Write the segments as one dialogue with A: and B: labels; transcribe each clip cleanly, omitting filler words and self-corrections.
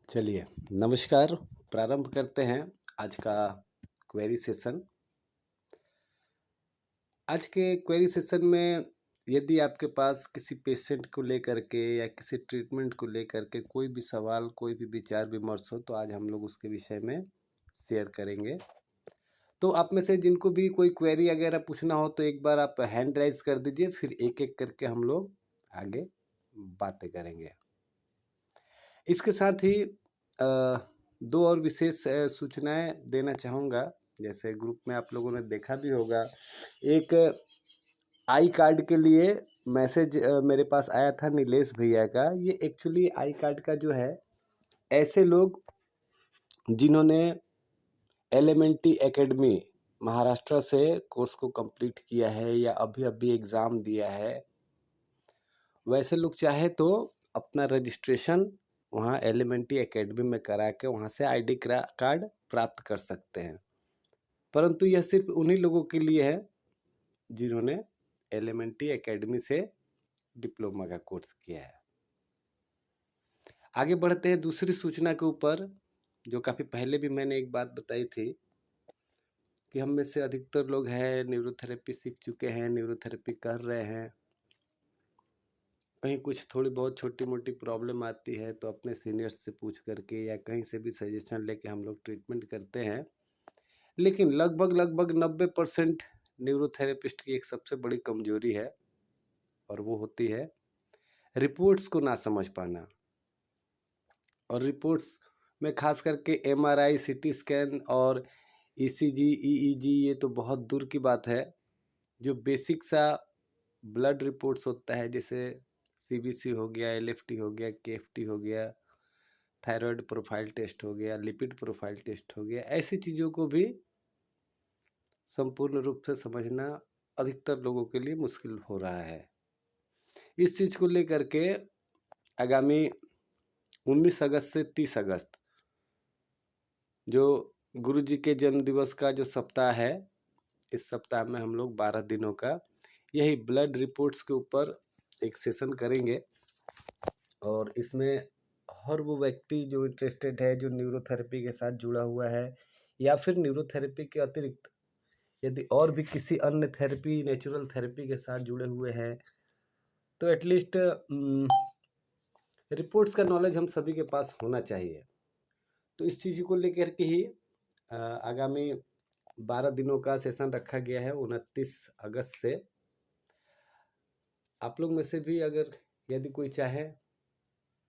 A: चलिए, नमस्कार। प्रारंभ करते हैं आज का क्वेरी सेशन। आज के क्वेरी सेशन में यदि आपके पास किसी पेशेंट को लेकर के या किसी ट्रीटमेंट को लेकर के कोई भी सवाल, कोई भी विचार विमर्श हो, तो आज हम लोग उसके विषय में शेयर करेंगे। तो आप में से जिनको भी कोई क्वेरी वगैरह पूछना हो तो एक बार आप हैंड राइज कर दीजिए, फिर एक-एक करके हम लोग आगे बातें करेंगे। इसके साथ ही दो और विशेष सूचनाएं देना चाहूँगा। जैसे ग्रुप में आप लोगों ने देखा भी होगा, एक आई कार्ड के लिए मैसेज मेरे पास आया था नीलेश भैया का। ये एक्चुअली आई कार्ड का जो है, ऐसे लोग जिन्होंने एलिमेंट्री एकेडमी महाराष्ट्र से कोर्स को कंप्लीट किया है या अभी अभी एग्ज़ाम दिया है, वैसे लोग चाहे तो अपना रजिस्ट्रेशन वहाँ एलिमेंट्री एकेडमी में करा के वहाँ से आईडी कार्ड प्राप्त कर सकते हैं। परंतु यह सिर्फ उन्हीं लोगों के लिए है जिन्होंने एलिमेंट्री एकेडमी से डिप्लोमा का कोर्स किया है। आगे बढ़ते हैं दूसरी सूचना के ऊपर, जो काफ़ी पहले भी मैंने एक बात बताई थी कि हम में से अधिकतर लोग हैं न्यूरोथेरेपी सीख चुके हैं, न्यूरोथेरेपी कर रहे हैं। कहीं कुछ थोड़ी बहुत छोटी मोटी प्रॉब्लम आती है तो अपने सीनियर्स से पूछ करके या कहीं से भी सजेशन लेके हम लोग ट्रीटमेंट करते हैं। लेकिन लगभग 90% न्यूरोथेरेपिस्ट की एक सबसे बड़ी कमजोरी है, और वो होती है रिपोर्ट्स को ना समझ पाना। और रिपोर्ट्स में खास करके एमआरआई, सीटी स्कैन और ईसीजी, ईईजी, ये तो बहुत दूर की बात है। जो बेसिक सा ब्लड रिपोर्ट्स होता है, जैसे सीबीसी हो गया, एलएफटी हो गया, केएफटी हो गया, थायराइड प्रोफाइल टेस्ट हो गया, लिपिड प्रोफाइल टेस्ट हो गया, ऐसी चीज़ों को भी संपूर्ण रूप से समझना अधिकतर लोगों के लिए मुश्किल हो रहा है। इस चीज़ को लेकर के आगामी 19 अगस्त से 30 अगस्त जो गुरु जी के जन्म दिवस का जो सप्ताह है, इस सप्ताह में हम लोग 12 दिनों का यही ब्लड रिपोर्ट्स के ऊपर एक सेशन करेंगे। और इसमें हर वो व्यक्ति जो इंटरेस्टेड है, जो न्यूरोथेरेपी के साथ जुड़ा हुआ है, या फिर न्यूरोथेरेपी के अतिरिक्त यदि और भी किसी अन्य थेरेपी, नेचुरल थेरेपी के साथ जुड़े हुए हैं, तो एटलीस्ट रिपोर्ट्स का नॉलेज हम सभी के पास होना चाहिए। तो इस चीज़ को लेकर के ही आगामी 12 दिनों का सेशन रखा गया है 29 अगस्त से। आप लोग में से भी अगर यदि कोई चाहे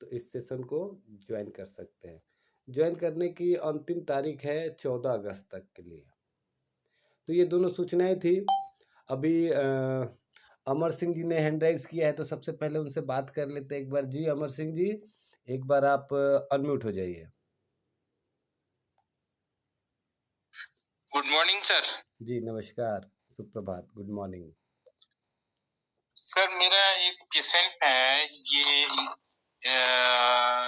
A: तो इस सेशन को ज्वाइन कर सकते हैं। ज्वाइन करने की अंतिम तारीख है 14 अगस्त तक के लिए। तो ये दोनों सूचनाएं थी। अभी अमर सिंह जी ने हैंड राइज किया है, तो सबसे पहले उनसे बात कर लेते हैं एक बार। जी अमर सिंह जी, एक बार आप अनम्यूट हो जाइए।
B: Good morning sir.
A: जी नमस्कार, सुप्रभात, गुड मॉर्निंग।
B: सर मेरा एक पेशेंट है, ये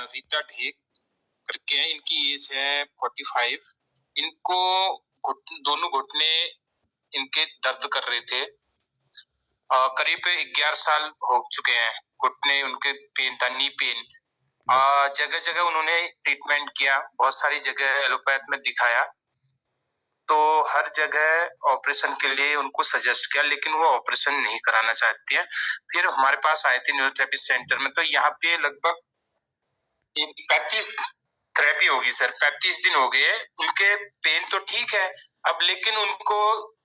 B: रीता ढेक करके, इनकी एज है 45। इनको दोनों घुटने इनके दर्द कर रहे थे। करीब 11 साल हो चुके हैं। घुटने उनके पेन था, नी पेन। जगह जगह उन्होंने ट्रीटमेंट किया, बहुत सारी जगह एलोपैथ में दिखाया, तो हर जगह ऑपरेशन के लिए उनको सजेस्ट किया, लेकिन वो ऑपरेशन नहीं कराना चाहती है। फिर हमारे पास आए थे न्यूरोथेरेपी सेंटर में, तो यहाँ पे लगभग 35 थेरेपी होगी सर। 35 दिन हो गए। उनके पेन तो ठीक है अब, लेकिन उनको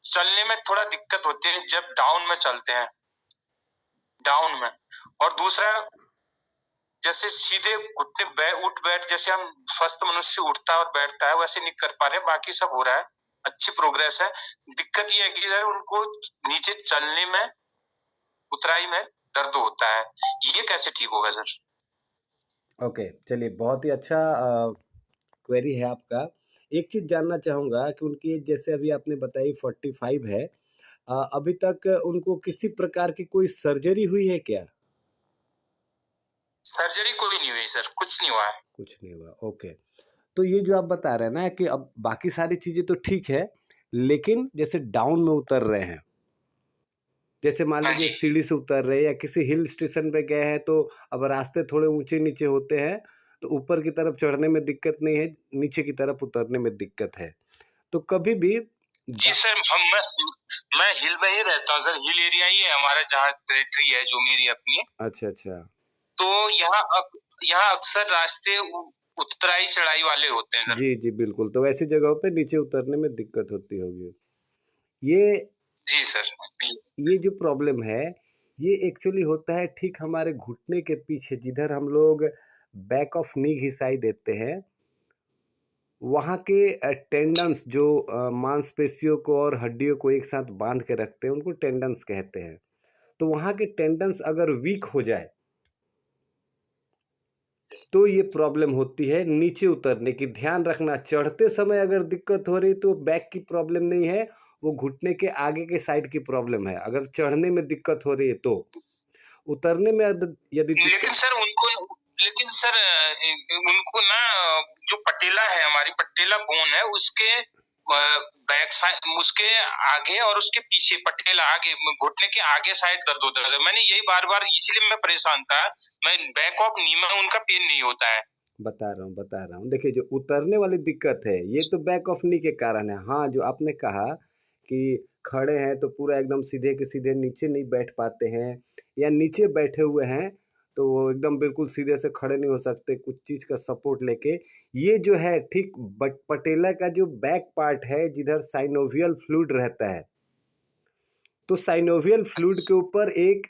B: चलने में थोड़ा दिक्कत होती है जब डाउन में चलते हैं, डाउन में। और दूसरा, जैसे सीधे घुटने उठ बैठ, जैसे हम स्वस्थ मनुष्य उठता है और बैठता है, वैसे नहीं कर पा रहे। बाकी सब हो रहा है, अच्छी प्रोग्रेस है। दिक्कत ये है कि यार उनको नीचे चलने में, उतराई में दर्द होता है। ये कैसे ठीक होगा सर?
A: ओके, चलिए, बहुत ही अच्छा क्वेरी है आपका। एक चीज़ जानना चाहूँगा कि उनकी एज जैसे अभी आपने बताई 45 है, अभी तक उनको किसी प्रकार की कोई सर्जरी हुई है क्या?
B: सर्जरी कोई नहीं हुई सर, कुछ नहीं हुआ है।
A: कुछ नहीं हुआ, ओके। तो ये जो आप बता रहे हैं ना कि अब बाकी सारी चीज़ें तो ठीक है, लेकिन जैसे डाउन में उतर रहे हैं, जैसे मान
B: हाँ
A: लीजिए
B: जी।
A: सीढ़ी से उतर रहे हैं या किसी हिल स्टेशन पे गए हैं, तो अब रास्ते थोड़े ऊंचे नीचे होते हैं, तो ऊपर की तरफ चढ़ने में दिक्कत नहीं है, नीचे की तरफ उतरने में दिक्कत है। तो कभी भी
B: जी सर, मैं हिल में ही रहता हूँ सर, हिल एरिया ही है हमारा, जहाँ टेरिटरी है जो मेरी अपनी।
A: अच्छा अच्छा।
B: तो यहाँ अक्सर रास्ते उतराई चढ़ाई वाले होते हैं सर।
A: जी जी बिल्कुल, तो ऐसी जगहों पे नीचे उतरने में दिक्कत होती होगी। ये
B: जी सर।
A: ये जो प्रॉब्लम है, ये एक्चुअली होता है ठीक हमारे घुटने के पीछे, जिधर हम लोग बैक ऑफ नी घिसाई देते हैं, वहाँ के टेंडन्स जो मांसपेशियों को और हड्डियों को एक साथ बांध के रखते हैं, उनको टेंडन्स कहते हैं। तो वहाँ के टेंडन्स अगर वीक हो जाए तो ये प्रॉब्लम होती है नीचे उतरने की। ध्यान रखना, चढ़ते समय अगर दिक्कत हो रही तो बैक की प्रॉब्लम नहीं है, वो घुटने के आगे के साइड की प्रॉब्लम है। अगर चढ़ने में दिक्कत हो रही है तो उतरने में यदि
B: लेकिन सर उनको ना, जो पटेला है, हमारी पटेला बोन है, उसके बैक साइड, उसके आगे और उसके पीछे, पटेला आगे, घुटने के आगे साइड दर्द होता है। मैंने यही बार बार, इसीलिए मैं परेशान था। मैं बैक ऑफ नी में उनका पेन नहीं होता है।
A: बता रहा हूँ। देखिए, जो उतरने वाली दिक्कत है ये तो बैक ऑफ नी के कारण है। हाँ, जो आपने कहा कि खड़े हैं तो पूरा एकदम सीधे के सीधे नीचे नहीं बैठ पाते हैं, या नीचे बैठे हुए हैं तो वो एकदम बिल्कुल सीधे से खड़े नहीं हो सकते, कुछ चीज़ का सपोर्ट लेके। ये जो है ठीक पटेला का जो बैक पार्ट है, जिधर साइनोवियल फ्लूइड रहता है, तो साइनोवियल फ्लूइड के ऊपर एक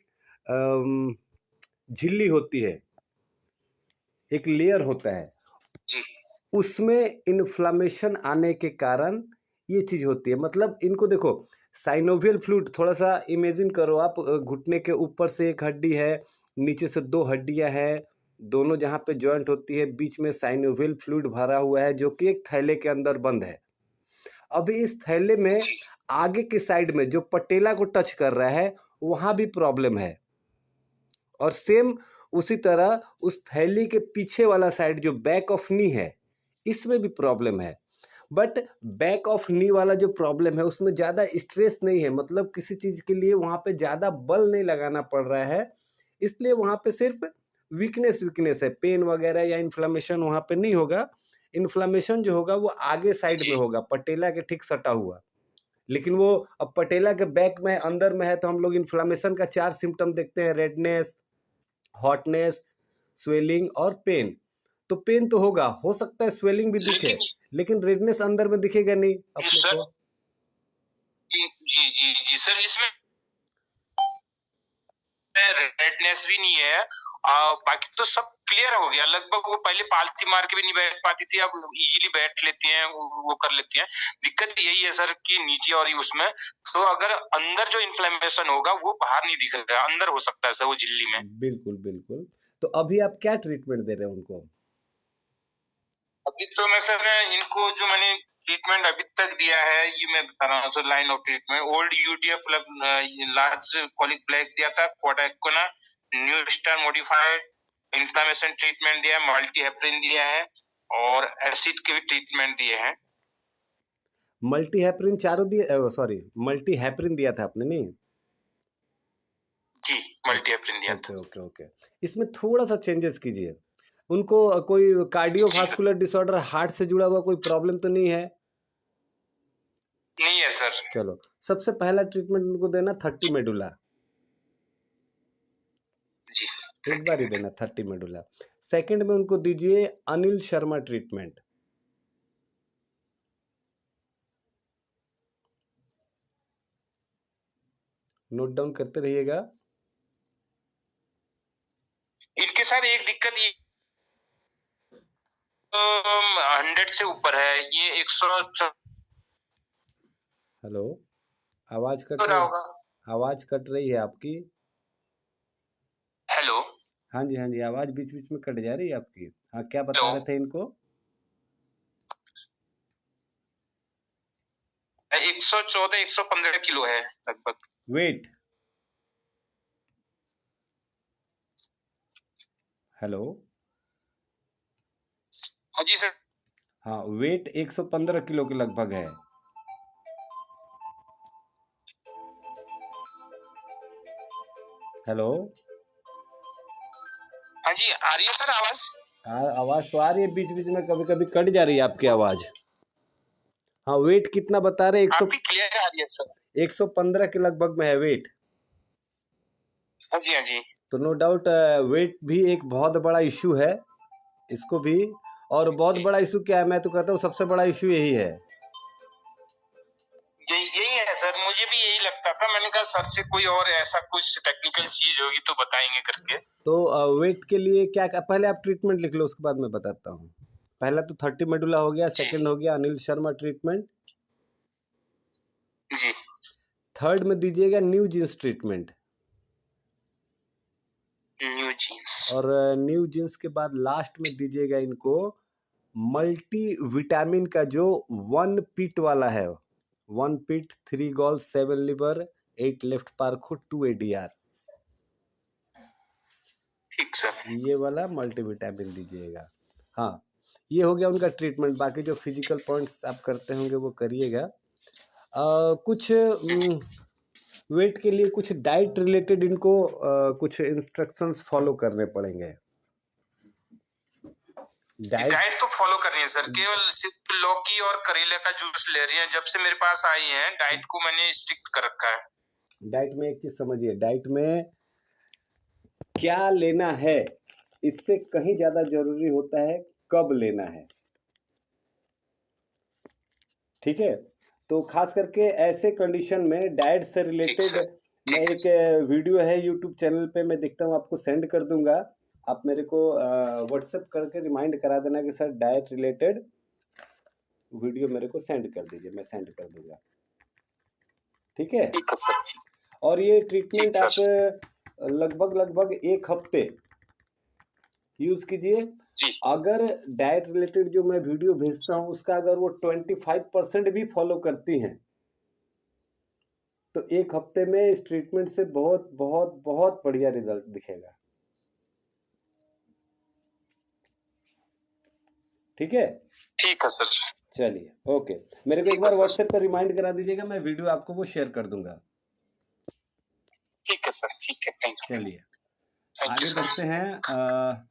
A: झिल्ली होती है, एक लेयर होता है, उसमें इन्फ्लामेशन आने के कारण ये चीज़ होती है। मतलब इनको देखो, साइनोवियल फ्लूइड थोड़ा सा इमेजिन करो आप, घुटने के ऊपर से एक हड्डी है, नीचे से दो हड्डियां हैं, दोनों जहाँ पे जॉइंट होती है, बीच में साइनोवियल फ्लूइड भरा हुआ है जो कि एक थैले के अंदर बंद है। अभी इस थैले में आगे की साइड में जो पटेला को टच कर रहा है, वहाँ भी प्रॉब्लम है। और सेम उसी तरह उस थैली के पीछे वाला साइड जो बैक ऑफ नी है, इसमें भी प्रॉब्लम है। बट बैक ऑफ नी वाला जो प्रॉब्लम है उसमें ज़्यादा स्ट्रेस नहीं है, मतलब किसी चीज़ के लिए वहाँ पे ज़्यादा बल नहीं लगाना पड़ रहा है, इसलिए वहाँ पे सिर्फ वीकनेस है। पेन वगैरह या इन्फ्लामेशन वहाँ पे नहीं होगा। इन्फ्लामेशन जो होगा वो आगे साइड में होगा, पटेला के ठीक सटा हुआ। लेकिन वो अब पटेला के बैक में अंदर में है, तो हम लोग इन्फ्लामेशन का 4 सिम्टम देखते हैं: रेडनेस, हॉटनेस, स्वेलिंग और पेन। तो पेन तो होगा, हो सकता है स्वेलिंग भी दिखे, लेकिन रेडनेस अंदर में दिखेगा नहीं अपने को।
B: जी सर, इसमें रेडनेस भी नहीं है। बाकी तो सब क्लियर हो गया लगभग। वो पहले पालती मार के भी नहीं बैठ पाती थी, अब इजीली बैठ लेती हैं, वो कर लेती हैं। दिक्कत यही है सर कि नीचे और उसमें, तो अगर अंदर जो इन्फ्लेमेशन होगा वो बाहर नहीं दिख रहा, अंदर हो सकता है सर वो झिल्ली में।
A: बिल्कुल बिल्कुल। तो अभी आप क्या ट्रीटमेंट दे रहे हैं उनको?
B: अभी तो मैं सर, इनको जो मैंने ट्रीटमेंट अभी तक दिया है, ये मैं बता रहा हूँ sir. Line of treatment: old UTF large colic black दिया था, क्वाडाकोना, new star modified, inflammation treatment दिया है, मल्टी हेपरिन दिया है, और एसिड के भी ट्रीटमेंट दिए हैं।
A: मल्टी हैपरिन चारों दिए, सॉरी, मल्टी हैपरिन दिया था आपने? नहीं
B: जी, मल्टी हेपरिन दिया
A: ओके
B: था।
A: Okay okay. इसमें थोड़ा सा चेंजेस कीजिए। उनको कोई कार्डियोवास्कुलर डिसऑर्डर, हार्ट से जुड़ा हुआ कोई प्रॉब्लम तो नहीं है?
B: नहीं है सर।
A: चलो, सबसे पहला ट्रीटमेंट उनको देना 30 मेडुला।
B: जी,
A: एक बार ही देना 30 मेडुला। सेकंड में उनको दीजिए Anil Sharma treatment. Note down करते रहिएगा।
B: इनके साथ एक दिक्कत ये 100 से ऊपर है, ये 100
A: हेलो, आवाज कट
B: रहा
A: रही,
B: होगा।
A: आवाज कट रही है आपकी।
B: हेलो
A: हाँ जी हाँ जी, आवाज बीच बीच में कट जा रही है आपकी। हाँ, क्या बता
B: हेलो,
A: रहे थे इनको?
B: 114-115 किलो है लगभग
A: वेट। हेलो,
B: हाँ जी सर।
A: हाँ, वेट 115 किलो के लगभग है। हेलो,
B: हाँ जी, आ रही है सर आवाज?
A: आवाज तो आ रही है, बीच बीच में कभी कभी कट जा रही है आपकी आवाज। हाँ, वेट कितना बता रहे?
B: आपकी क्लियर आ रही है सर।
A: 115 के लगभग में है वेट।
B: हाँ जी, हाँ जी।
A: तो नो डाउट वेट भी एक बहुत बड़ा इशू है इसको भी। और बहुत बड़ा इशू क्या है, मैं तो कहता हूँ सबसे बड़ा इशू यही है।
B: यही है सर, मुझे भी यही लगता था। मैंने कहा सर से कोई और ऐसा कुछ टेक्निकल चीज होगी तो बताएंगे करके।
A: तो वेट के लिए क्या पहले आप ट्रीटमेंट लिख लो, उसके बाद मैं बताता हूँ। पहला तो 30 मेडुला हो गया, सेकंड हो गया अनिल शर्मा ट्रीटमेंट
B: जी।
A: थर्ड में दीजिएगा new jeans treatment.
B: New jeans.
A: और न्यू जीन्स के बाद लास्ट में दीजिएगा इनको मल्टी विटामिन का जो 1 पीट वाला है। 1 पीट 3 गॉल 7 लिवर 8 लेफ्ट पार्को 2 ADR।
B: ठीक सर।
A: ये वाला मल्टी विटामिन दीजिएगा। हाँ, ये हो गया उनका ट्रीटमेंट। बाकी जो फिजिकल पॉइंट्स आप करते होंगे वो करिएगा। कुछ वेट के लिए कुछ डाइट रिलेटेड इनको कुछ इंस्ट्रक्शंस फॉलो करने पड़ेंगे।
B: डाइट तो फॉलो कर रही है सर, केवल सिर्फ लौकी और करेले का जूस ले रही है। जब से मेरे पास आई है डाइट को मैंने स्ट्रिक्ट कर रखा है।
A: डाइट में एक चीज समझिए, डाइट में क्या लेना है इससे कहीं ज्यादा जरूरी होता है कब लेना है। ठीक है, तो खास करके ऐसे कंडीशन में डाइट से रिलेटेड मैं एक वीडियो है यूट्यूब चैनल पे मैं देखता हूँ, आपको सेंड कर दूंगा। आप मेरे को व्हाट्सएप करके रिमाइंड करा देना कि सर डाइट रिलेटेड वीडियो मेरे को सेंड कर दीजिए, मैं सेंड कर दूंगा। ठीक है, और ये ट्रीटमेंट आप लगभग 1 हफ्ते यूज कीजिए। अगर डाइट रिलेटेड जो मैं वीडियो भेजता हूं उसका अगर वो 25% भी फॉलो करती हैं तो 1 हफ्ते में इस ट्रीटमेंट से बहुत बहुत बहुत बढ़िया रिजल्ट दिखेगा। ठीक है?
B: ठीक है सर।
A: चलिए, ओके। मेरे को एक बार व्हाट्सएप पर रिमाइंड करा दीजिएगा, मैं वीडियो आपको वो शेयर कर दूंगा।
B: ठीक है सर, ठीक है, थैंक यू।
A: चलिए आगे बढ़ते हैं।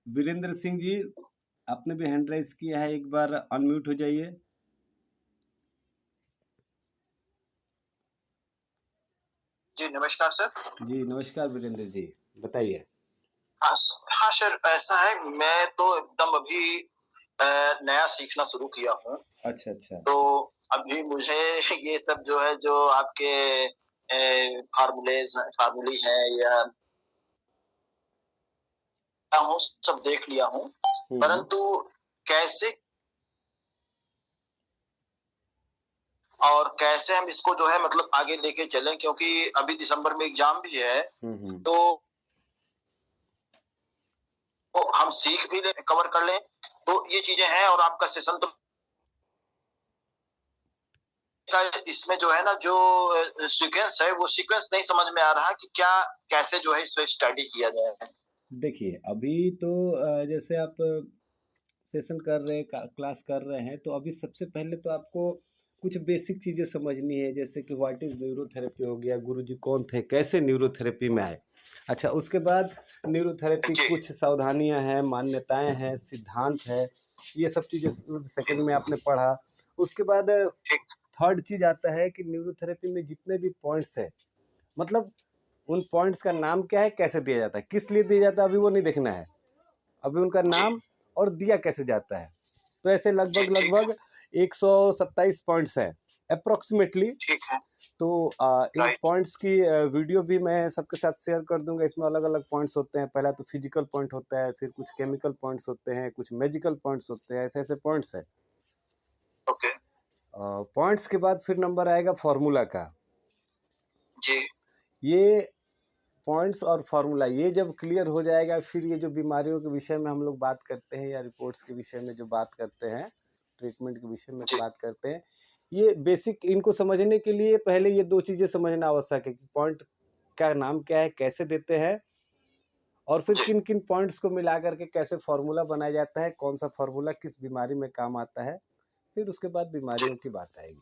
A: वीरेंद्र सिंह जी, आपने भी हैंड राइज किया है, एक बार अनम्यूट हो जाइए।
B: जी नमस्कार सर।
A: जी नमस्कार वीरेंद्र जी, बताइए।
B: हाँ हाँ सर, ऐसा है मैं तो एकदम अभी नया सीखना शुरू किया हूँ।
A: अच्छा अच्छा।
B: तो अभी मुझे ये सब जो है जो आपके फार्मूली है या हूँ सब देख लिया हूँ, परंतु कैसे और कैसे हम इसको जो है मतलब आगे लेके चलें, क्योंकि अभी दिसंबर में एग्जाम भी है। तो हम सीख भी ले, कवर कर लें, तो ये चीजें हैं। और आपका सेशन तो इसमें जो है ना जो सीक्वेंस है वो सीक्वेंस नहीं समझ में आ रहा कि क्या कैसे जो है इसको स्टडी किया जाए। देखिए
A: अभी तो जैसे आप सेशन कर रहे हैं, क्लास कर रहे हैं, तो अभी सबसे पहले तो आपको कुछ बेसिक चीज़ें समझनी है, जैसे कि व्हाट इज़ न्यूरोथेरेपी हो गया, गुरुजी कौन थे, कैसे न्यूरोथेरेपी में आए। अच्छा, उसके बाद न्यूरोथेरेपी कुछ सावधानियां हैं, मान्यताएं हैं, सिद्धांत है, ये सब चीज़ें सेकंड में आपने पढ़ा। उसके बाद थर्ड चीज़ आता है कि न्यूरोथेरेपी में जितने भी पॉइंट्स है, मतलब उन पॉइंट्स का नाम क्या है, कैसे दिया जाता है, किस लिए दिया जाता है, अभी वो नहीं देखना है, अभी उनका नाम और दिया कैसे जाता है। तो ऐसे लगभग 127 पॉइंट्स है अप्रोक्सीमेटली। तो इन पॉइंट्स की वीडियो भी मैं सबके साथ शेयर कर दूंगा। इसमें अलग अलग पॉइंट्स होते हैं, पहला तो फिजिकल पॉइंट होता है, फिर कुछ केमिकल पॉइंट्स होते हैं, कुछ मैजिकल पॉइंट्स होते हैं, ऐसे ऐसे पॉइंट्स है। ओके। पॉइंट्स के बाद फिर नंबर आएगा फॉर्मूला का। जी। ये पॉइंट्स और फार्मूला ये जब क्लियर हो जाएगा, फिर ये जो बीमारियों के विषय में हम लोग बात करते हैं या रिपोर्ट्स के विषय में जो बात करते हैं, ट्रीटमेंट के विषय में बात करते हैं, ये बेसिक इनको समझने के लिए पहले ये 2 चीज़ें समझना आवश्यक है कि पॉइंट का नाम क्या है, कैसे देते हैं, और फिर किन किन पॉइंट्स को मिला करके कैसे फार्मूला बनाया जाता है, कौन सा फार्मूला किस बीमारी में काम आता है, फिर उसके बाद बीमारियों की बात आएगी।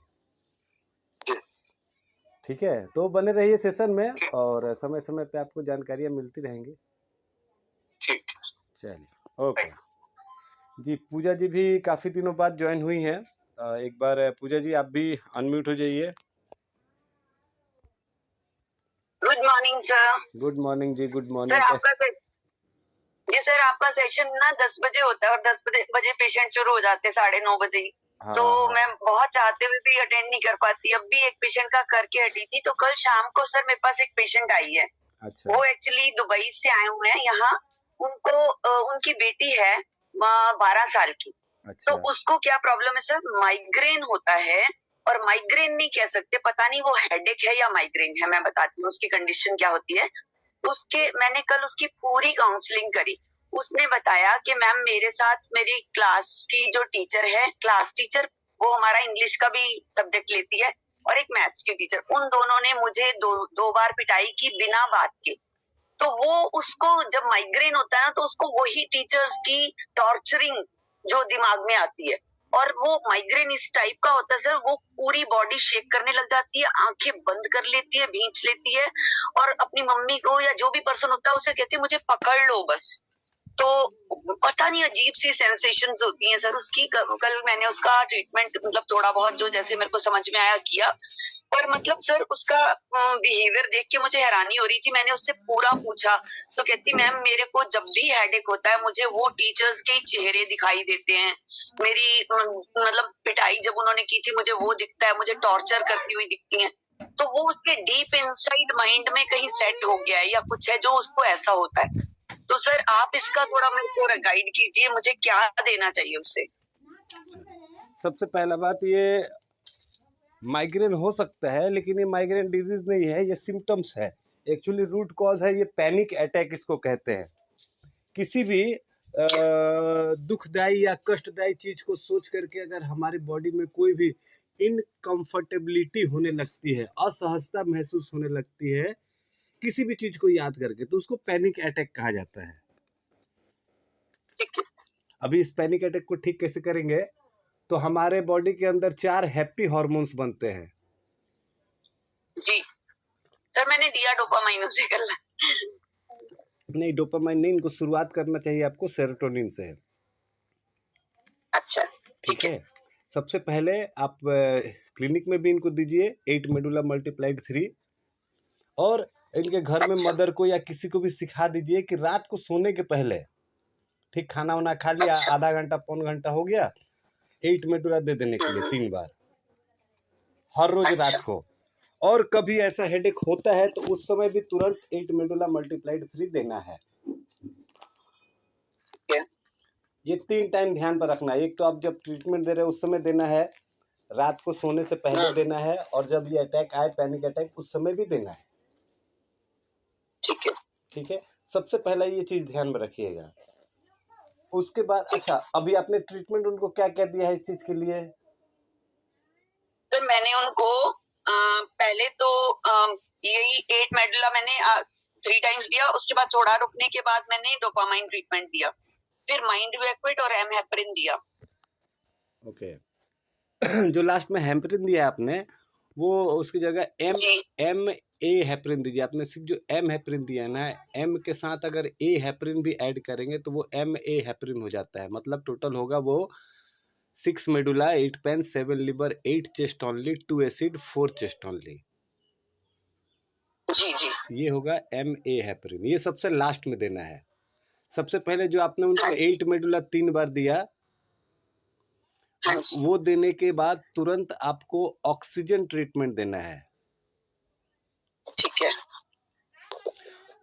A: ठीक है, तो बने रहिए सेशन में और समय समय पे आपको जानकारियां मिलती रहेंगी। ठीक, चलिए। ओके जी। पूजा जी भी काफी दिनों बाद ज्वाइन हुई हैं। एक बार पूजा जी आप भी अनम्यूट हो जाइए।
C: Good morning sir.
A: Good morning ji, good
C: sir
A: morning.
C: जी सर आपका सेशन ना 10 बजे होता है और 10 बजे पेशेंट शुरू हो जाते हैं 9:30 बजे ही।
A: हाँ,
C: तो
A: हाँ।
C: मैं बहुत चाहते हुए भी अटेंड नहीं कर पाती। अब भी एक पेशेंट का करके हटी थी। तो कल शाम को सर मेरे पास एक पेशेंट आई है।
A: अच्छा।
C: वो एक्चुअली दुबई से आए हुए हैं यहाँ। उनको उनकी बेटी है 12 साल की।
A: अच्छा।
C: तो उसको क्या प्रॉब्लम है सर, माइग्रेन होता है। और माइग्रेन नहीं कह सकते, पता नहीं वो हेडेक है या माइग्रेन है। मैं बताती हूँ उसकी कंडीशन क्या होती है। मैंने कल उसकी पूरी काउंसलिंग करी। उसने बताया कि मैम मेरे साथ मेरी क्लास की जो टीचर है, क्लास टीचर, वो हमारा इंग्लिश का भी सब्जेक्ट लेती है, और एक मैथ्स की टीचर, उन दोनों ने मुझे दो बार पिटाई की बिना बात के। तो वो उसको जब माइग्रेन होता है ना, तो उसको वही टीचर्स की टॉर्चरिंग जो दिमाग में आती है। और वो माइग्रेन इस टाइप का होता है सर, वो पूरी बॉडी शेक करने लग जाती है, आंखें बंद कर लेती है, भींच लेती है, और अपनी मम्मी को या जो भी पर्सन होता है उसे कहती है मुझे पकड़ लो बस। तो पता नहीं अजीब सी सेंसेशंस होती हैं सर उसकी। कल मैंने उसका ट्रीटमेंट मतलब थोड़ा बहुत जो जैसे मेरे को समझ में आया किया। पर मतलब सर उसका बिहेवियर देख के मुझे हैरानी हो रही थी। मैंने उससे पूरा पूछा तो कहती मैम मेरे को जब भी हेडेक होता है मुझे वो टीचर्स के चेहरे दिखाई देते हैं। मेरी मतलब पिटाई जब उन्होंने की थी मुझे वो दिखता है, मुझे टॉर्चर करती हुई दिखती हैं। तो वो उसके डीप इनसाइड माइंड में कहीं सेट हो गया है या कुछ है जो उसको ऐसा होता है। तो सर आप इसका थोड़ा मेरे को गाइड कीजिए, मुझे क्या देना चाहिए उससे।
A: सबसे पहला बात, ये माइग्रेन हो सकता है लेकिन ये माइग्रेन डिजीज नहीं है, ये सिम्टम्स है। एक्चुअली रूट कॉज है ये पैनिक अटैक इसको कहते हैं। किसी भी दुखदाई या कष्टदायी चीज को सोच करके अगर हमारी बॉडी में कोई भी इनकम्फर्टेबिलिटी होने लगती है, असहजता महसूस होने लगती है किसी भी चीज को याद करके, तो उसको पैनिक अटैक कहा जाता है। अभी इस पैनिक अटैक को ठीक कैसे करेंगे, तो हमारे बॉडी के अंदर 4 हैप्पी हार्मोन्स बनते हैं।
C: जी सर मैंने दिया डोपामाइन उसे कल।
A: नहीं, डोपामाइन नहीं, इनको शुरुआत करना चाहिए आपको सेरोटोनिन से।
C: अच्छा
A: ठीक है। सबसे पहले आप क्लिनिक में भी इनको दीजिए 8 मेडुला मल्टीप्लाइड 3। और इनके घर में मदर को या किसी को भी सिखा दीजिए कि रात को सोने के पहले, ठीक, खाना वाना खा लिया, आधा घंटा पौन घंटा हो गया, 8 मेडुला दे देने के लिए 3 बार हर रोज रात को। और कभी ऐसा हेडेक होता है तो उस समय भी तुरंत 8 मेडुला मल्टीप्लाइड 3 देना है। ये 3 टाइम ध्यान पर रखना है। एक तो आप जब ट्रीटमेंट दे रहे हैं उस समय देना है, रात को सोने से पहले देना है, और जब ये अटैक आए पैनिक अटैक उस समय भी देना है। ठीक है। सबसे पहला ये चीज ध्यान में रखिएगा। उसके बाद अच्छा, अभी आपने ट्रीटमेंट उनको क्या क्या दिया है इस चीज के लिए?
C: तो मैंने उनको पहले तो यही 8 मेडुला मैंने 3 टाइम्स दिया। उसके बाद थोड़ा रुकने के बाद मैंने डोपामाइन ट्रीटमेंट दिया, फिर माइंड वेक्विट और एमहेपरिन दिया। ओके।
A: जो लास्ट में हेम्परिन दिया आपने, वो उसकी जगह एम ए हेपरिन दीजिए। आपने सिर्फ जो एम हेपरिन दिया ना, एम के साथ अगर ए हेपरिन भी ऐड करेंगे तो वो एम ए हेपरिन हो जाता है। मतलब टोटल होगा वो 6 medulla 8 pain 7 liver 8 chest only 2 acid 4 chest only.
C: जी जी,
A: ये होगा एम ए हेपरिन। ये सबसे लास्ट में देना है। सबसे पहले जो आपने उनको 8 मेडुला 3 बार दिया, वो देने के बाद तुरंत आपको ऑक्सीजन ट्रीटमेंट देना है।
C: ठीक है।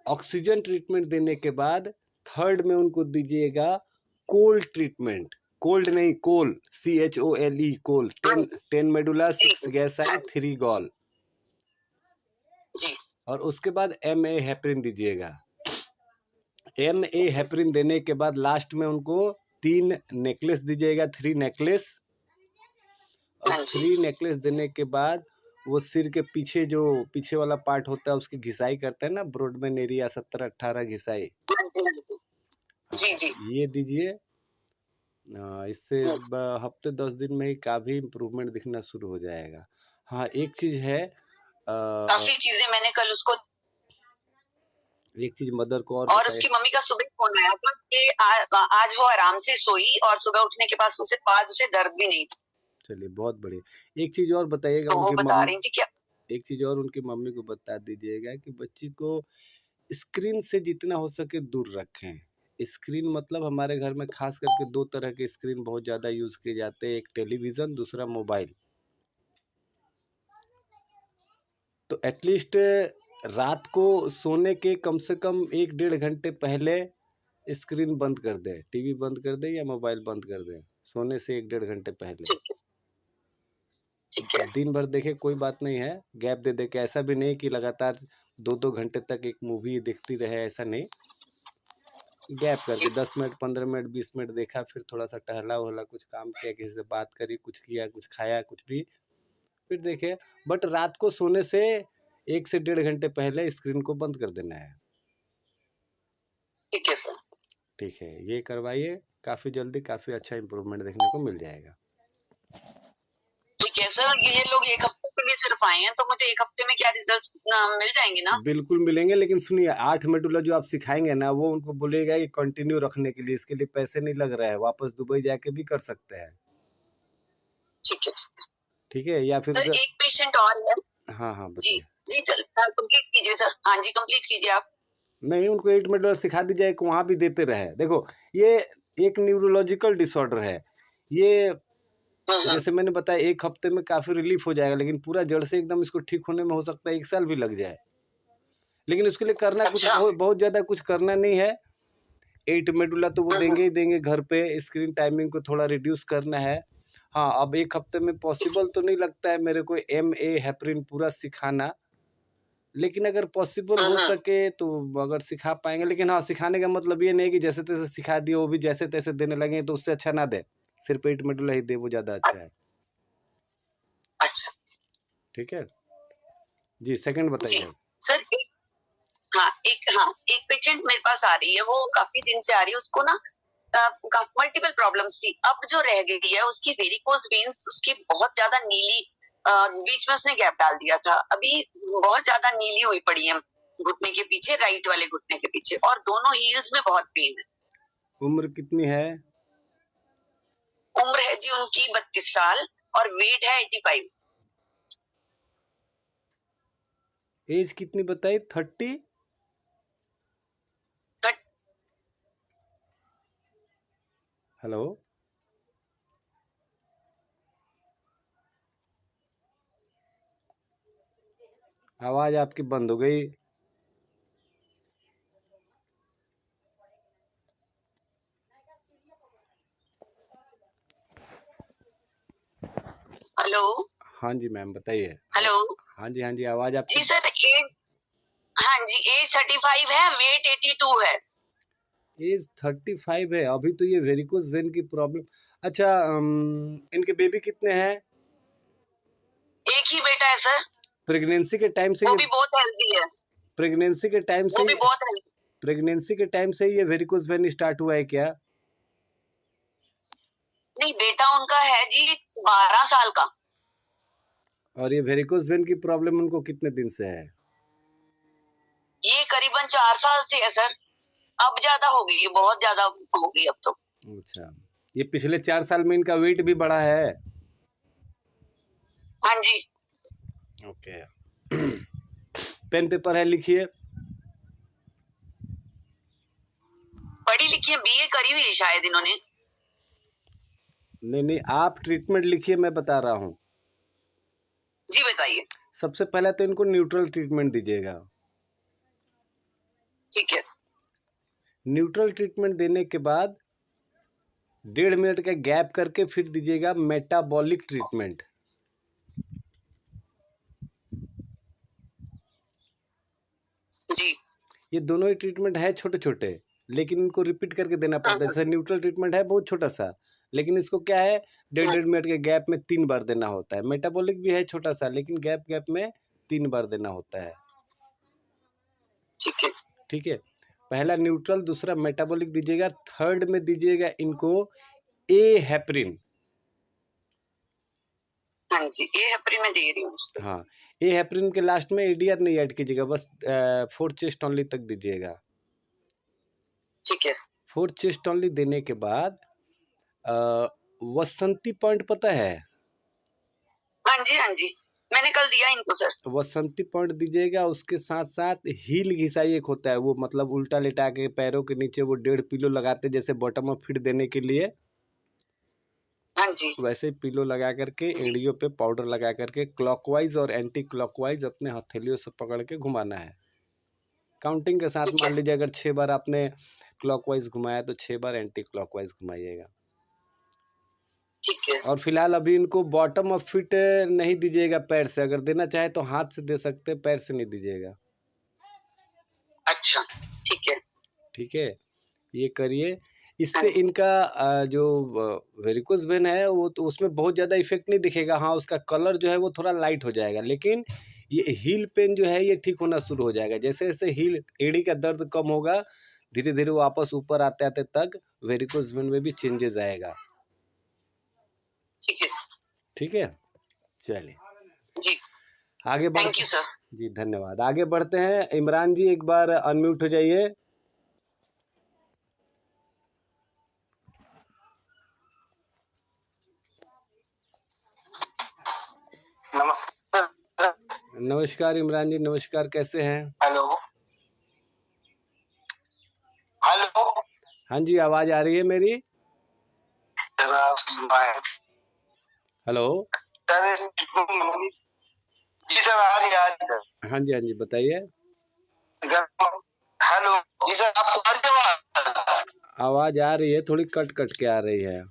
A: ऑक्सीजन ट्रीटमेंट देने के बाद थर्ड में उनको दीजिएगा कोल्ड ट्रीटमेंट। कोल्ड नहीं, कोल, CHOLE, कोल। 10 मेडुला 6 गैसाइन 3 गॉल। और उसके बाद MA हेपरिन दीजिएगा। MA हेपरिन देने के बाद लास्ट में उनको 3 नेकलेस दीजिएगा, 3 नेकलेस। और 3 नेकलेस देने के बाद वो सिर के पीछे जो पीछे वाला पार्ट होता है उसकी घिसाई करते हैं ना, ब्रॉडमैन एरिया 17-18 घिसाई।
C: जी जी,
A: ये दीजिए। इससे हफ्ते 10 दिन में ही काफी इम्प्रूवमेंट दिखना शुरू हो जाएगा। हाँ, एक चीज है,
C: काफी चीजें मैंने कल उसको
A: एक चीज मदर को और
C: और उसकी मम्मी का सुबह फोन आया था कि आज वो आराम से सोई और सुबह उठने के बाद उसे दर्द भी नहीं था।
A: चलिए बहुत बढ़िया। एक चीज और बताइएगा,
C: तो वो
A: उनकी
C: बता
A: मम्मी,
C: रही थी क्या।
A: एक चीज और उनकी मम्मी को बता दीजिएगा कि बच्ची को स्क्रीन से जितना हो सके दूर रखें। स्क्रीन मतलब हमारे घर में खास करके 2 तरह के स्क्रीन बहुत ज़्यादा यूज़ किए जाते हैं, एक टेलीविज़न, दूसरा मोबाइल। तो एटलीस्ट रात को सोने के कम से कम 1-1.5 घंटे पहले स्क्रीन बंद कर दें, टीवी बंद कर दें या मोबाइल बंद कर दें, सोने से 1-1.5 घंटे पहले।
C: ठीक है।
A: दिन भर देखे कोई बात नहीं है, गैप दे दे के, ऐसा भी नहीं कि लगातार 2-2 घंटे तक एक मूवी देखती रहे, ऐसा नहीं। गैप करके 10 मिनट, 15 मिनट, 20 मिनट देखा, फिर थोड़ा सा टहला वहला, कुछ काम किया, किसी से बात करी, कुछ किया, कुछ खाया, कुछ भी, फिर देखे। बट रात को सोने से 1 से 1.5 घंटे पहले स्क्रीन को बंद कर देना है।
C: ठीक है सर।
A: ठीक है, ये करवाइए, काफ़ी जल्दी काफ़ी अच्छा इम्प्रूवमेंट देखने को मिल जाएगा।
C: ठीक है सर, ये लोग 1 हफ्ते के लिए सिर्फ आए हैं, तो मुझे 1 हफ्ते में क्या रिजल्ट्स मिल जाएंगे ना?
A: बिल्कुल मिलेंगे, लेकिन सुनिए 8 मेडुला जो आप सिखाएंगे ना, वो उनको बोलिएगा कि कंटिन्यू रखने के लिए, इसके लिए पैसे नहीं लग रहा है, वापस दुबई जाके भी कर सकते हैं।
C: ठीक है।
A: ठीक है, या फिर
C: सर एक पेशेंट और है।
A: हाँ हाँ
C: जी
A: बताइए।
C: जी चल कंप्लीट कीजिए सर। हाँ जी कंप्लीट कीजिए आप।
A: नहीं, उनको 8 मेडुला सिखा दीजिए कि वहाँ भी देते रहे। देखो ये एक न्यूरोलॉजिकल डिसऑर्डर है ये, जैसे मैंने बताया 1 हफ्ते में काफ़ी रिलीफ हो जाएगा, लेकिन पूरा जड़ से एकदम इसको ठीक होने में हो सकता है 1 साल भी लग जाए। लेकिन उसके लिए करना कुछ बहुत ज़्यादा कुछ करना नहीं है। 8 मेडुला तो वो देंगे ही देंगे घर पे, स्क्रीन टाइमिंग को थोड़ा रिड्यूस करना है। हाँ, अब 1 हफ्ते में पॉसिबल तो नहीं लगता है मेरे को MA हेपरिन पूरा सिखाना, लेकिन अगर पॉसिबल हो सके तो अगर सिखा पाएंगे। लेकिन हाँ, सिखाने का मतलब ये नहीं कि जैसे तैसे सिखा दिए, वो भी जैसे तैसे देने लगे तो उससे अच्छा ना दे, सिर्फ 8 मेडुला ही दे, वो ज़्यादा अच्छा है।
C: अच्छा
A: ठीक है जी, सेकंड बताइए।
C: सर एक पेशेंट मेरे पास आ रही है, वो काफी दिन से आ रही है, उसको ना मल्टीपल प्रॉब्लम्स थी। अब जो रह गई है उसकी वेरिकोज वेन्स, उसकी बहुत ज्यादा नीली, बीच में उसने गैप डाल दिया था, अभी बहुत ज्यादा नीली हुई पड़ी है घुटने के पीछे, राइट वाले घुटने के पीछे, और दोनों हील्स में बहुत पेन है।
A: उम्र कितनी है?
C: उम्र है जी उनकी 32 साल और वेट है 85।
A: एज कितनी बताई? 30? हेलो, आवाज आपकी बंद हो गई।
C: हेलो।
A: हाँ जी मैम बताइए।
C: हेलो।
A: हाँ जी आवाज आपकी।
C: जी सर हाँ जी एज 35 है, वेट 82 है।
A: एज 35 है, अभी तो ये वेरिकोज वेन की प्रॉब्लम। अच्छा, इनके बेबी कितने हैं?
C: एक ही बेटा है सर।
A: प्रेगनेंसी के टाइम से
C: वो भी बहुत हेल्दी है।
A: प्रेगनेंसी के टाइम से
C: वो भी बहुत हेल्दी।
A: प्रेगनेंसी के टाइम से ये वेरिकोज वेन स्टार्ट हुआ है क्या?
C: नहीं, बेटा उनका है जी 12 साल का।
A: और ये वेरिकोज वेन की प्रॉब्लम उनको कितने दिन से है?
C: ये करीबन 4 साल से है सर। अब ज्यादा हो गई, बहुत ज्यादा हो गई अब तो।
A: अच्छा, ये पिछले 4 साल में इनका वेट भी बढ़ा है?
C: हाँ जी।
A: ओके। पेन पेपर है, लिखिए।
C: पढ़ी लिखी BA करी हुई है शायद इन्होंने।
A: नहीं, आप ट्रीटमेंट लिखिए, मैं बता रहा हूँ।
C: जी बताइए।
A: सबसे पहले तो इनको न्यूट्रल ट्रीटमेंट दीजिएगा।
C: ठीक है।
A: न्यूट्रल ट्रीटमेंट देने के बाद 1.5 मिनट का गैप करके फिर दीजिएगा मेटाबॉलिक ट्रीटमेंट।
C: जी।
A: ये दोनों ही ट्रीटमेंट है छोटे छोटे, लेकिन इनको रिपीट करके देना पड़ता है। जैसे न्यूट्रल ट्रीटमेंट है बहुत छोटा सा, लेकिन इसको क्या है 1.5 मिनट के गैप में 3 बार देना होता है। मेटाबॉलिक भी है छोटा सा, लेकिन गैप गैप में 3 बार देना होता है।
C: ठीक है।
A: ठीक है, पहला न्यूट्रल, दूसरा मेटाबॉलिक दीजिएगा, थर्ड में दीजिएगा इनको ए हेपरिन।
C: हाँ जी, ए हेपरिन में दे रही हूँ उसको।
A: हाँ, ए हेपरिन के लास्ट में एडीआर नहीं ऐड कीजिएगा, बस 4 चेस्ट ओनली तक दीजिएगा।
C: ठीक है।
A: 4 चेस्ट ओनली देने के बाद वसंती पॉइंट पता है?
C: हाँ जी, हाँ जी, मैंने कल दिया इनको सर।
A: वसंती पॉइंट दीजिएगा, उसके साथ साथ हील घिसाई एक होता है, वो मतलब उल्टा लेटा के पैरों के नीचे वो 1.5 पिलो लगाते जैसे बॉटम अप फिट देने के लिए,
C: हाँ जी
A: वैसे ही पिलो लगा करके
C: जी।
A: एड़ियों पे पाउडर लगा करके क्लॉकवाइज और एंटी क्लॉकवाइज अपने हथेलियों से पकड़ के घुमाना है। काउंटिंग के साथ
C: ठीक
A: मान
C: है
A: लीजिए अगर 6 बार आपने क्लॉकवाइज घुमाया तो 6 बार एंटी क्लॉकवाइज घुमाइएगा।
C: ठीक है।
A: और फिलहाल अभी इनको बॉटम अप फिट नहीं दीजिएगा पैर से, अगर देना चाहे तो हाथ से दे सकते हैं, पैर से नहीं दीजिएगा।
C: अच्छा ठीक है।
A: ठीक है, ये करिए। इससे
C: हाँ जी
A: इनका जो वेरिकोस वेन है वो तो उसमें बहुत ज़्यादा इफेक्ट नहीं दिखेगा। हाँ, उसका कलर जो है वो थोड़ा लाइट हो जाएगा, लेकिन ये हील पेन जो है ये ठीक होना शुरू हो जाएगा। जैसे जैसे हील एड़ी का दर्द कम होगा, धीरे धीरे वापस ऊपर आते आते तक वेरिकोस वेन में भी चेंजेस आएगा।
C: ठीक है सर।
A: ठीक है, चलिए
C: जी
A: आगे
C: थैंक
A: बढ़ते।
C: You sir.
A: जी धन्यवाद। आगे बढ़ते हैं। इमरान जी एक बार अनम्यूट हो जाइए।
B: नमस्कार।
A: नमस्कार इमरान जी, नमस्कार, कैसे हैं?
B: हेलो हेलो
A: हाँ जी, आवाज आ रही है मेरी? हेलो।
B: सर जी सर आ रही है।
A: हाँ जी, हाँ जी, बताइए।
B: हेलो जी सर आपको आ रही है?
A: आवाज आ रही है, थोड़ी कट कट के आ रही है।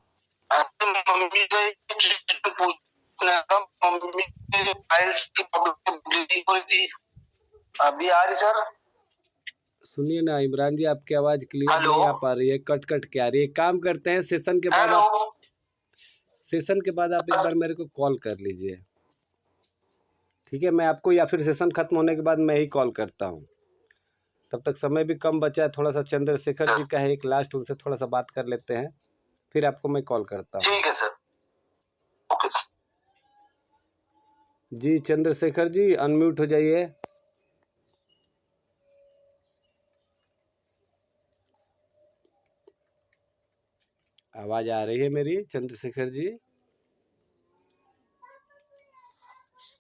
B: मम्मी से पूछना था, मम्मी के फाइल्स की ब्लीडिंग हो रही थी, अभी आ रही सर?
A: सुनिए ना इमरान जी, आपकी आवाज क्लियर
B: हेलो
A: नहीं आ पा रही है, कट कट के आ रही है। काम करते हैं, सेशन के बाद
B: हेलो
A: आप एक बार मेरे को कॉल कर लीजिए। ठीक है, मैं आपको या फिर सेशन खत्म होने के बाद मैं ही कॉल करता हूँ। तब तक समय भी कम बचा है, थोड़ा सा चंद्रशेखर जी का है एक लास्ट, उनसे थोड़ा सा बात कर लेते हैं, फिर आपको मैं कॉल करता हूँ।
B: ठीक है सर। Okay sir.
A: जी चंद्रशेखर जी अनम्यूट हो जाइए। आवाज आ रही है मेरी चंद्रशेखर जी?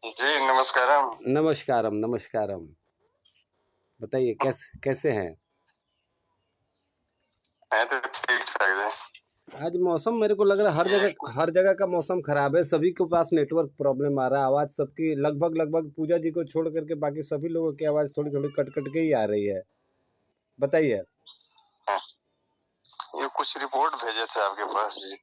B: जी नमस्कारम।
A: नमस्कारम, नमस्कारम। बताइए कैसे हैं?
B: मैं तो ठीक ठाक है।
A: आज मौसम मेरे को लग रहा है हर जगह का मौसम खराब है, सभी के पास नेटवर्क प्रॉब्लम आ रहा है। आवाज सबकी लगभग पूजा जी को छोड़ करके बाकी सभी लोगों की आवाज थोड़ी थोड़ी कट कट के ही आ रही है। बताइए।
B: ये कुछ रिपोर्ट भेजे थे आपके पास जी।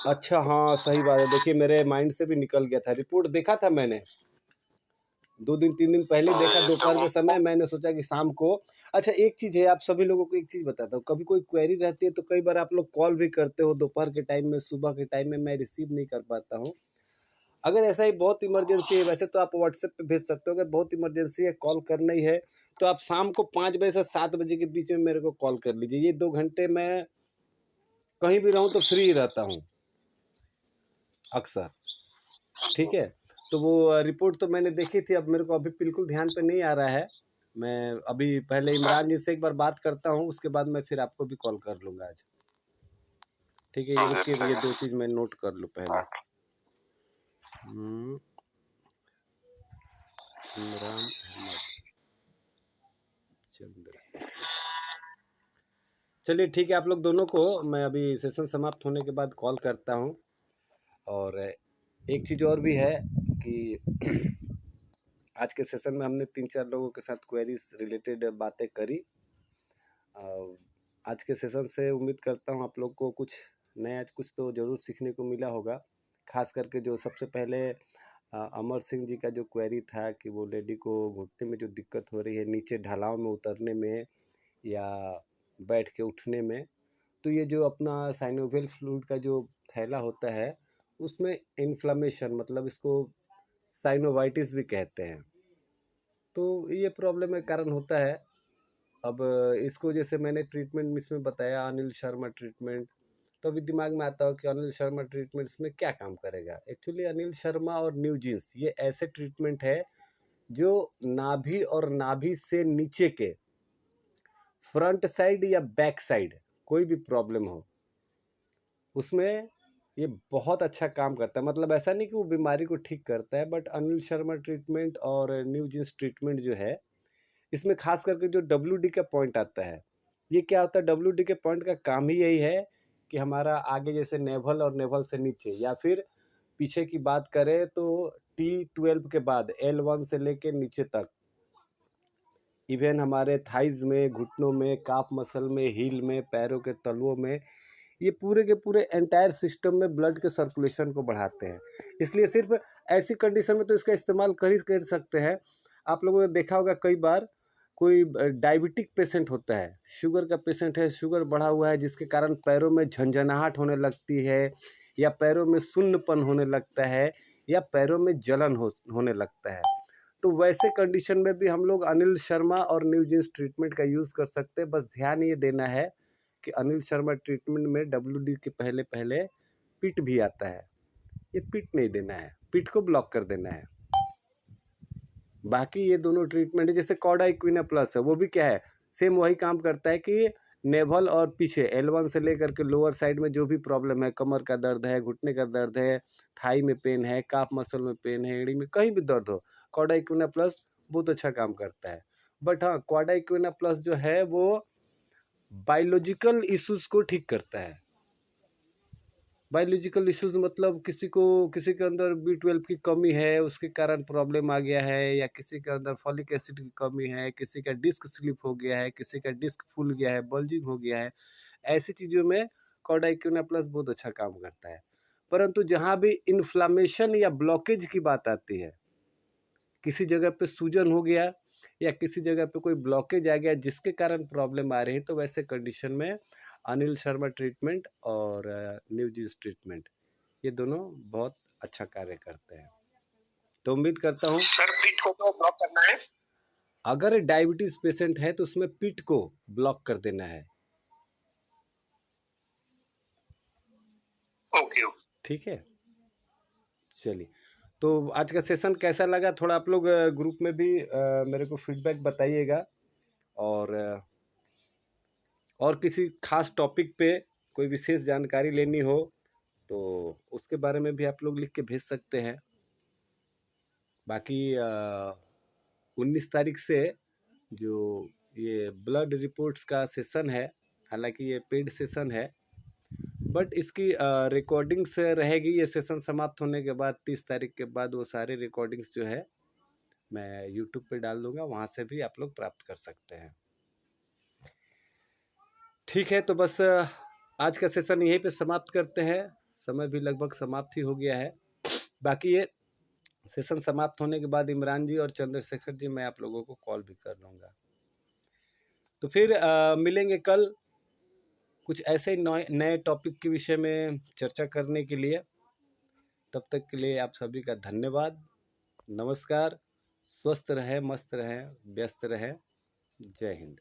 A: अच्छा, हाँ सही बात है। देखिए मेरे माइंड से भी निकल गया था, रिपोर्ट देखा था मैंने 2-3 दिन पहले देखा, दोपहर के समय। मैंने सोचा कि शाम को। अच्छा एक चीज़ है, आप सभी लोगों को एक चीज़ बताता हूँ, कभी कोई क्वेरी रहती है तो कई बार आप लोग कॉल भी करते हो दोपहर के टाइम में, सुबह के टाइम में, मैं रिसीव नहीं कर पाता हूँ। अगर ऐसा ही बहुत इमरजेंसी है, वैसे तो आप व्हाट्सएप पे भेज सकते हो, अगर बहुत इमरजेंसी है, कॉल करना ही है, तो आप शाम को 5 बजे से 7 बजे के बीच में मेरे को कॉल कर लीजिए। ये 2 घंटे मैं कहीं भी रहूँ तो फ्री ही रहता हूँ अक्सर। ठीक है, तो वो रिपोर्ट तो मैंने देखी थी, अब मेरे को अभी बिल्कुल ध्यान पे नहीं आ रहा है। मैं अभी पहले इमरान जी से एक बार बात करता हूँ, उसके बाद मैं फिर आपको भी कॉल कर लूँगा आज। ठीक है, ये रुकिए, ये 2 चीज़ मैं नोट कर लूँ पहले। इमरान अहमद चंद्रशेखर। चलिए ठीक है, आप लोग दोनों को मैं अभी सेशन समाप्त होने के बाद कॉल करता हूँ। और एक चीज़ और भी है कि आज के सेशन में हमने 3-4 लोगों के साथ क्वेरीज रिलेटेड बातें करी। आज के सेशन से उम्मीद करता हूँ आप लोग को कुछ नया, कुछ तो ज़रूर सीखने को मिला होगा। खास करके जो सबसे पहले अमर सिंह जी का जो क्वेरी था कि वो लेडी को घुटने में जो दिक्कत हो रही है, नीचे ढलाव में उतरने में या बैठ के उठने में, तो ये जो अपना साइनोवियल फ्लूइड का जो थैला होता है उसमें इन्फ्लेमेशन, मतलब इसको साइनोवाइटिस भी कहते हैं, तो ये प्रॉब्लम के कारण होता है। अब इसको जैसे मैंने ट्रीटमेंट इसमें बताया, अनिल शर्मा ट्रीटमेंट, तो अभी दिमाग में आता हो कि अनिल शर्मा ट्रीटमेंट्स में क्या काम करेगा। एक्चुअली अनिल शर्मा और न्यूजीन्स ये ऐसे ट्रीटमेंट है जो नाभि और नाभि से नीचे के फ्रंट साइड या बैक साइड कोई भी प्रॉब्लम हो उसमें ये बहुत अच्छा काम करता है। मतलब ऐसा नहीं कि वो बीमारी को ठीक करता है, बट अनिल शर्मा ट्रीटमेंट और न्यूजीन्स ट्रीटमेंट जो है इसमें खास करके जो WD का पॉइंट आता है, ये क्या होता है, WD के पॉइंट का काम ही यही है कि हमारा आगे जैसे नेवल और नेवल से नीचे या फिर पीछे की बात करें तो T12 के बाद L1 से लेके नीचे तक, इवन हमारे थाइज में, घुटनों में, काफ मसल में, हील में, पैरों के तलुओं में, ये पूरे के पूरे एंटायर सिस्टम में ब्लड के सर्कुलेशन को बढ़ाते हैं। इसलिए सिर्फ ऐसी कंडीशन में तो इसका इस्तेमाल कर सकते हैं। आप लोगों ने देखा होगा कई बार कोई डायबिटिक पेशेंट होता है, शुगर का पेशेंट है, शुगर बढ़ा हुआ है जिसके कारण पैरों में झंझनाहट होने लगती है या पैरों में सुन्नपन होने लगता है या पैरों में जलन होने लगता है। तो वैसे कंडीशन में भी हम लोग अनिल शर्मा और न्यूजीन्स ट्रीटमेंट का यूज़ कर सकते हैं। बस ध्यान ये देना है कि अनिल शर्मा ट्रीटमेंट में WD के पहले पहले पिट भी आता है, ये पिट नहीं देना है, पिट को ब्लॉक कर देना है। बाकी ये दोनं ट्रीटमेंट है, जैसे कॉडा इक्विना प्लस है, वो भी क्या है, सेम वही काम करता है कि नेवल और पीछे L1 से लेकर के लोअर साइड में जो भी प्रॉब्लम है, कमर का दर्द है, घुटने का दर्द है, थाई में पेन है, काफ मसल में पेन है, एड़ी में कहीं भी दर्द हो, कॉडा इक्विना प्लस बहुत अच्छा काम करता है। बट हाँ, कॉडा इक्विना प्लस जो है वो बायोलॉजिकल इश्यूज को ठीक करता है। बायोलॉजिकल इश्यूज मतलब किसी के अंदर B12 की कमी है, उसके कारण प्रॉब्लम आ गया है, या किसी के अंदर फॉलिक एसिड की कमी है, किसी का डिस्क स्लिप हो गया है, किसी का डिस्क फूल गया है, बल्जिंग हो गया है, ऐसी चीज़ों में कॉडा इक्विना प्लस बहुत अच्छा काम करता है। परंतु जहाँ भी इन्फ्लामेशन या ब्लॉकेज की बात आती है, किसी जगह पे सूजन हो गया या किसी जगह पे कोई ब्लॉकेज आ गया जिसके कारण प्रॉब्लम आ रही है, तो वैसे कंडीशन में अनिल शर्मा ट्रीटमेंट और न्यूजीन्स ट्रीटमेंट ये दोनों बहुत अच्छा कार्य करते हैं। तो उम्मीद करता हूँ
B: सर पीठ को ब्लॉक करना है,
A: अगर डायबिटीज पेशेंट है तो उसमें पीठ को ब्लॉक कर देना है।
B: ओके
A: ठीक है, चलिए। तो आज का सेशन कैसा लगा, थोड़ा आप लोग ग्रुप में भी मेरे को फीडबैक बताइएगा, और किसी खास टॉपिक पे कोई विशेष जानकारी लेनी हो तो उसके बारे में भी आप लोग लिख के भेज सकते हैं। बाकी 19 तारीख से जो ये ब्लड रिपोर्ट्स का सेशन है, हालांकि ये पेड सेशन है, बट इसकी रिकॉर्डिंग्स रहेगी। ये सेशन समाप्त होने के बाद 30 तारीख के बाद वो सारे रिकॉर्डिंग्स जो है मैं यूट्यूब पे डाल दूंगा, वहाँ से भी आप लोग प्राप्त कर सकते हैं। ठीक है, तो बस आज का सेशन यहीं पे समाप्त करते हैं, समय भी लगभग समाप्त ही हो गया है। बाकी ये सेशन समाप्त होने के बाद इमरान जी और चंद्रशेखर जी मैं आप लोगों को कॉल भी कर लूँगा। तो फिर मिलेंगे कल कुछ ऐसे नए टॉपिक के विषय में चर्चा करने के लिए। तब तक के लिए आप सभी का धन्यवाद, नमस्कार, स्वस्थ रहें, मस्त रहें, व्यस्त रहें, जय हिंद।